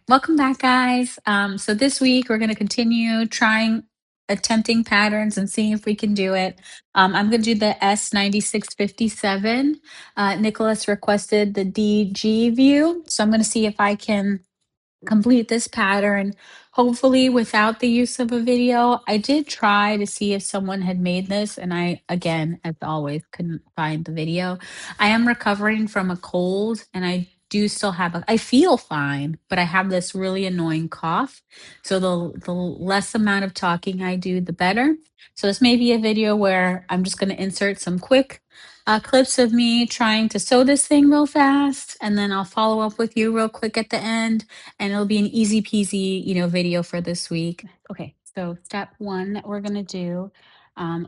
Welcome back, guys. So this week we're going to continue attempting patterns and seeing if we can do it. I'm going to do the S9657. Nicholas requested the DG view, so I'm going to see if I can complete this pattern, hopefully without the use of a video. I did try to see if someone had made this, and I, again, as always, couldn't find the video. I am recovering from a cold, and I do still have I feel fine, but I have this really annoying cough. So the less amount of talking I do, the better. So this may be a video where I'm just going to insert some quick clips of me trying to sew this thing real fast, and then I'll follow up with you real quick at the end, and it'll be an easy peasy, video for this week. Okay, so step one that we're gonna do,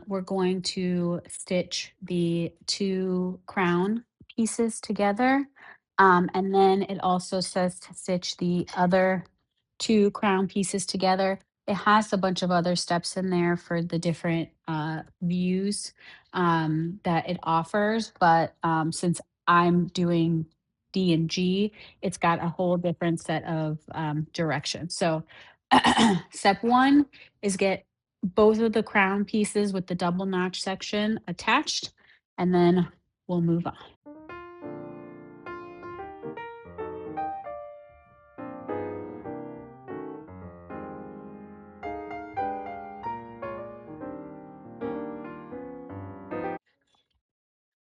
we're going to stitch the two crown pieces together. And then it also says to stitch the other two crown pieces together. It has a bunch of other steps in there for the different views that it offers, but since I'm doing D and G, it's got a whole different set of directions. So step one is get both of the crown pieces with the double notch section attached, and then we'll move on.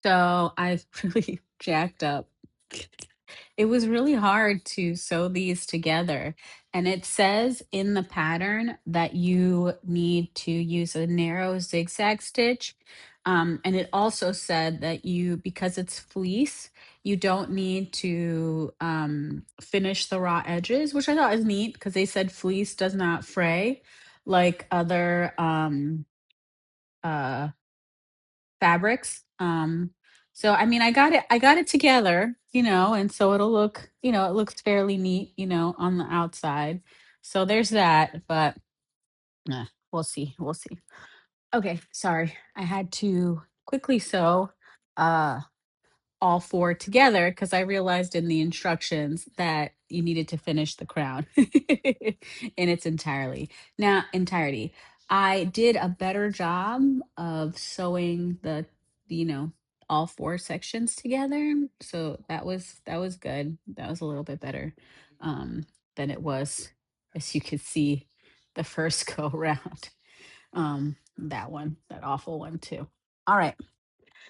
So I've really jacked up. It was really hard to sew these together. And it says in the pattern that you need to use a narrow zigzag stitch. And it also said that because it's fleece, you don't need to finish the raw edges, which I thought was neat because they said fleece does not fray like other uh, fabrics. So I mean, I got it together, and so it'll look, it looks fairly neat, on the outside. So there's that, but we'll see. We'll see. Okay, sorry. I had to quickly sew uh all four together because I realized in the instructions that you needed to finish the crown in its entirety. I did a better job of sewing you know, all four sections together. So that was good. That was a little bit better than it was, as you could see, the first go round. That awful one too. All right.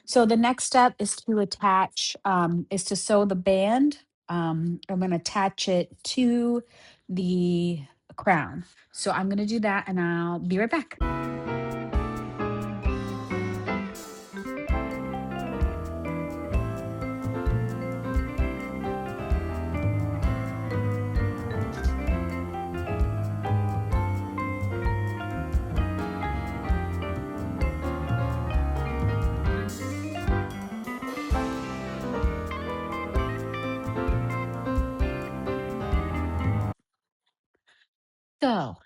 So the next step is to sew the band. I'm going to attach it to the crown. So I'm going to do that and I'll be right back. So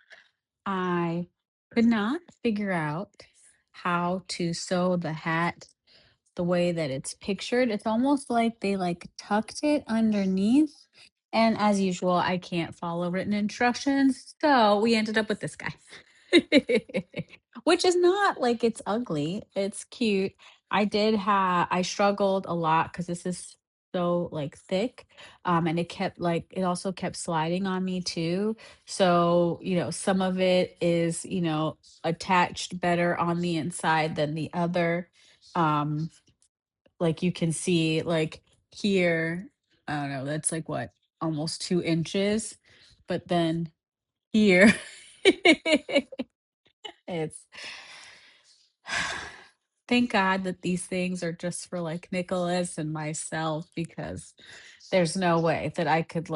I could not figure out how to sew the hat the way that it's pictured. It's almost like they tucked it underneath. And as usual, I can't follow written instructions. So we ended up with this guy. Which is not like it's ugly. It's cute. I struggled a lot because this is so thick. And it also kept sliding on me too. So, some of it is, attached better on the inside than the other. Um, like you can see here, I don't know, that's like what, almost 2 inches. But then here, it's thank God that these things are just for Nicholas and myself, because there's no way that I could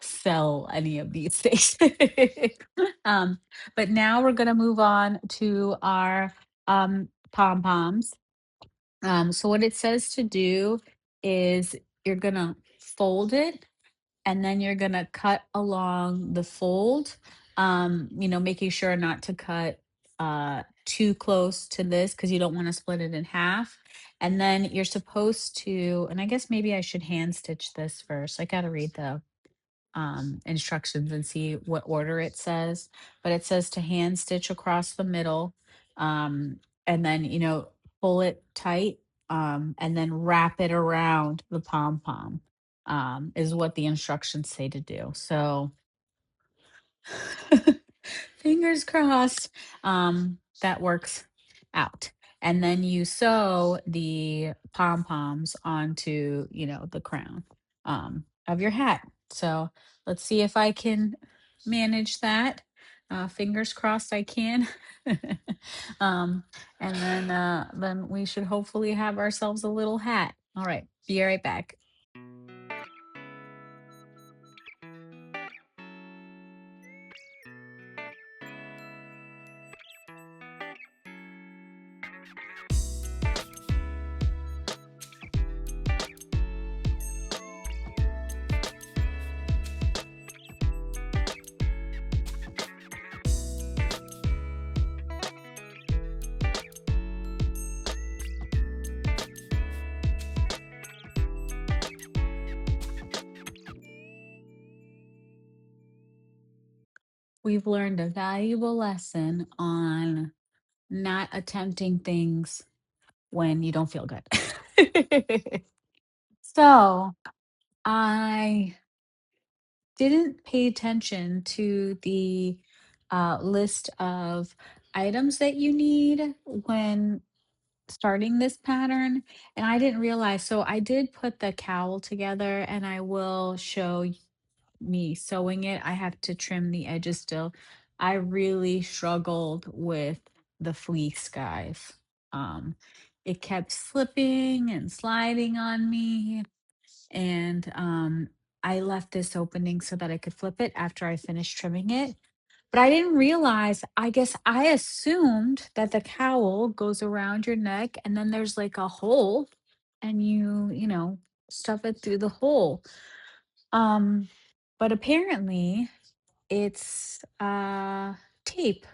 sell any of these things. um, but now we're gonna move on to our pom poms. So what it says to do is you're gonna fold it, and then you're gonna cut along the fold, making sure not to cut too close to this because you don't want to split it in half. And then you're supposed to, and I guess maybe I should hand stitch this first. I gotta read instructions and see what order it says. But it says to hand stitch across the middle, and then, pull it tight, and then wrap it around the pom pom, is what the instructions say to do. So, fingers crossed, that works out. And then you sew the pom poms onto, the crown, of your hat. So let's see if I can manage that. Fingers crossed I can. um, and then we should hopefully have ourselves a little hat. All right, be right back. We've learned a valuable lesson on not attempting things when you don't feel good. So I didn't pay attention to the list of items that you need when starting this pattern. And I didn't realize, so I did put the cowl together and I will show me sewing it. I have to trim the edges still. I really struggled with the fleece, guys. Um, it kept slipping and sliding on me. And I left this opening so that I could flip it after I finished trimming it. But I didn't realize, I guess I assumed that the cowl goes around your neck and then there's like a hole and stuff it through the hole. Um, but apparently it's tape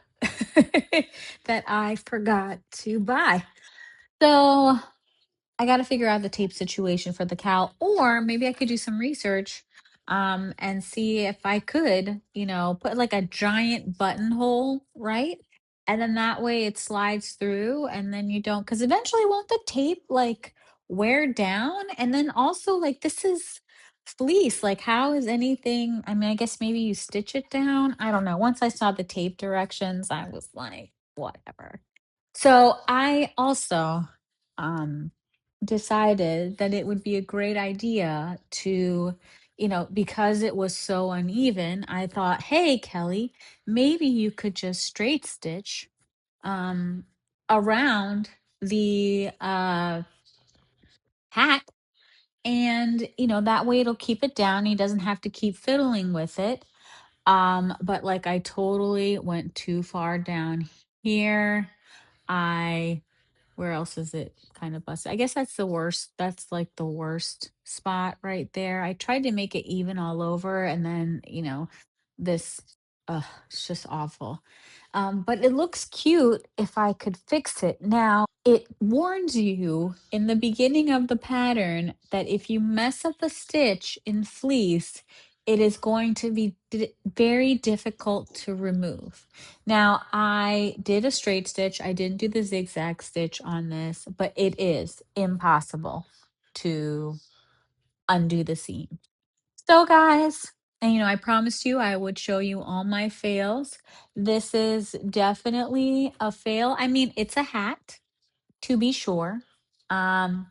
that I forgot to buy. So I got to figure out the tape situation for the cowl, or maybe I could do some research and see if I could, put like a giant buttonhole, right? And then that way it slides through and then you don't, because eventually won't the tape like wear down? And then also, like, this is fleece. Like, how is anything? I mean, I guess maybe you stitch it down. I don't know. Once I saw the tape directions, I was like, whatever. So I also um decided that it would be a great idea to, because it was so uneven, I thought, hey, Kelly, maybe you could just straight stitch um, around the hat. And, that way it'll keep it down. He doesn't have to keep fiddling with it. But like I totally went too far down here. I Where else is it kind of busted? I guess that's the worst. That's like the worst spot right there. I tried to make it even all over, and then, this, it's just awful. But it looks cute if I could fix it. It warns you in the beginning of the pattern that if you mess up a stitch in fleece, it is going to be very difficult to remove. Now, I did a straight stitch. I didn't do the zigzag stitch on this, but it is impossible to undo the seam. So, guys, and I promised you I would show you all my fails. This is definitely a fail. I mean, it's a hat, to be sure. Um,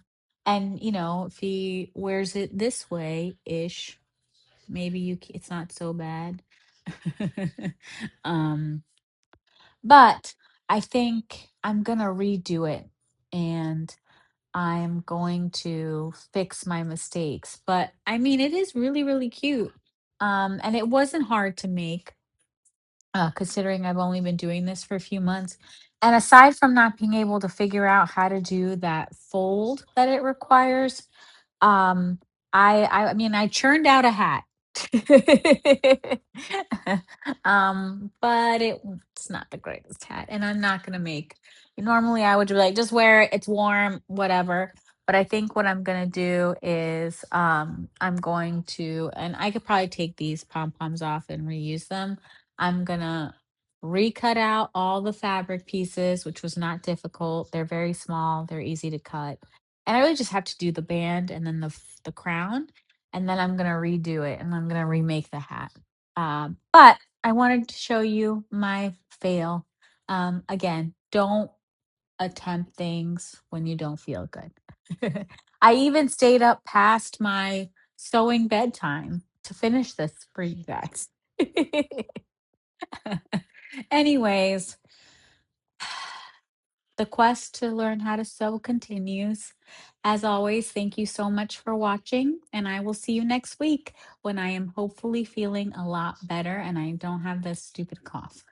and if he wears it this way ish, maybe it's not so bad. um, but I think I'm gonna redo it and I'm going to fix my mistakes. But I mean, it is really, really cute. And it wasn't hard to make, considering I've only been doing this for a few months. And aside from not being able to figure out how to do that fold that it requires, um, I mean, I churned out a hat. But it's not the greatest hat, and I'm not gonna make. Normally, I would be like, just wear it. It's warm, whatever. But I think what I'm gonna do is I'm going to, and I could probably take these pom-poms off and reuse them. I'm gonna recut out all the fabric pieces, which was not difficult. They're very small, they're easy to cut. And I really just have to do the band and then the crown, and then I'm gonna redo it and I'm gonna remake the hat. But I wanted to show you my fail. Again, don't attempt things when you don't feel good. I even stayed up past my sewing bedtime to finish this for you guys. Anyways, the quest to learn how to sew continues. As always, thank you so much for watching, and I will see you next week when I am hopefully feeling a lot better and I don't have this stupid cough.